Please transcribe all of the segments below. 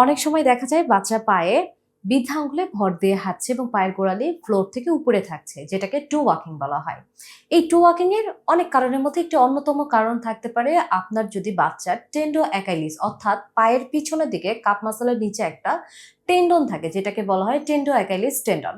অনেক সময় দেখা যায় বাচ্চা পায়ে বৃদ্ধা আঙ্গুলে ভর দিয়ে হাঁটছে এবং পায়ের গোড়ালি ফ্লোর থেকে উপরে থাকছে, যেটাকে টু ওয়াকিং বলা হয়। এই টু ওয়াকিং এর অনেক কারণের মধ্যে একটি অন্যতম কারণ থাকতে পারে আপনার যদি বাচ্চার টেন্ডো অ্যাকাইলিস অর্থাৎ পায়ের পিছনের দিকে কাপ মাসলের নিচে একটা টেন্ডন থাকে, যেটাকে বলা হয় টেন্ডো অ্যাকাইলিস টেন্ডন।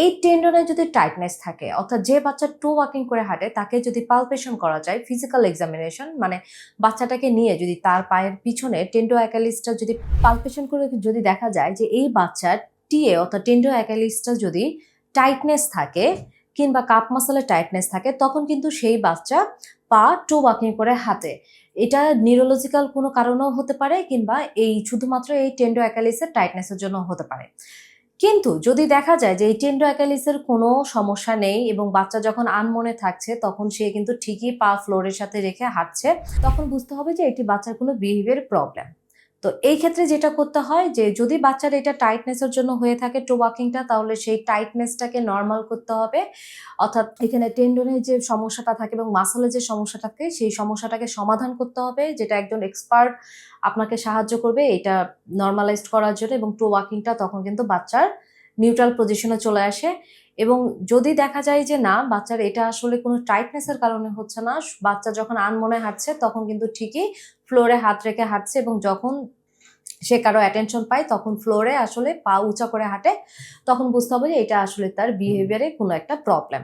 এই টেন্ডনে যদি টাইটনেস থাকে, অর্থাৎ যে বাচ্চা টু ওয়াকিং করে হাঁটে তাকে যদি পালপেশন করা যায়, ফিজিক্যাল এক্সামিনেশন মানে বাচ্চাটাকে নিয়ে যদি তার পায়ের পিছনে টেন্ডো অ্যাকাইলিসটা যদি পালপেশন করে যদি দেখা যায় যে এই বাচ্চার টিএ অর্থাৎ টেন্ডো অ্যাকাইলিসটা যদি টাইটনেস থাকে কিংবা কাপ মাসলের টাইটনেস থাকে, তখন কিন্তু সেই বাচ্চা পা টু ওয়াকিং করে হাঁটে। এটা নিউরোলজিক্যাল কোনো কারণেও হতে পারে কিংবা এই শুধুমাত্র এই টেন্ডো অ্যাকাইলিসের টাইটনেসের জন্য হতে পারে। কিন্তু যদি দেখা যায় যে এই টেন্ডো অ্যাকাইলিসের কোনো সমস্যা নেই এবং বাচ্চা যখন আনমনে থাকছে তখন সে কিন্তু ঠিকই পা ফ্লোরের সাথে রেখে হাঁটছে, তখন বুঝতে হবে যে এটি বাচ্চার কোনো বিহেভিয়ার প্রবলেম। তো এই ক্ষেত্রে যেটা করতে হয় যে যদি বাচ্চার এটা টাইটনেসের জন্য হয়ে থাকে টু ওয়াকিংটা, তাহলে সেই টাইটনেসটাকে নরমাল করতে হবে। অর্থাৎ এখানে টেন্ডনের যে সমস্যাটা থাকে এবং মাসলের যে সমস্যাটা থাকে সেই সমস্যাটাকে সমাধান করতে হবে, যেটা একজন এক্সপার্ট আপনাকে সাহায্য করবে এটা নরমালাইজড করার জন্য, এবং টু ওয়াকিংটা তখন কিন্তু বাচ্চার নিউট্রাল পজিশনে চলে আসে। এবং যদি দেখা যায় যে না, বাচ্চার এটা আসলে কোনো টাইটনেসের কারণে হচ্ছে না, বাচ্চা যখন আনমনে হাঁটছে তখন কিন্তু ঠিকই ফ্লোরে হাত রেখে হাঁটছে এবং যখন সে কারো অ্যাটেনশন পায় তখন ফ্লোরে আসলে পা উঁচা করে হাঁটে, তখন বুঝতে হবে যে এটা আসলে তার বিহেভিয়ারে কোনো একটা প্রবলেম।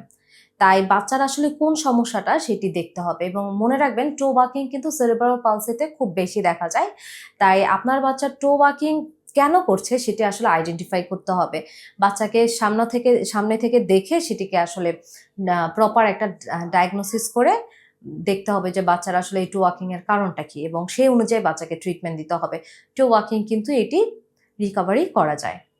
তাই বাচ্চার আসলে কোন সমস্যাটা সেটি দেখতে হবে এবং মনে রাখবেন টো ওয়াকিং কিন্তু সেরেব্রাল পালসিতে খুব বেশি দেখা যায়। তাই আপনার বাচ্চার টো ওয়াকিং কেন করছে সেটি আসলে আইডেন্টিফাই করতে হবে। বাচ্চাকে সামনে থেকে দেখে সেটিকে আসলে প্রপার একটা ডায়াগনোসিস করে দেখতে হবে যে বাচ্চার আসলে এই টো ওয়াকিং এর কারণটা কি এবং সেই অনুযায়ী বাচ্চাকে ট্রিটমেন্ট দিতে হবে। টো ওয়াকিং কিন্তু এটি রিকভারি করা যায়।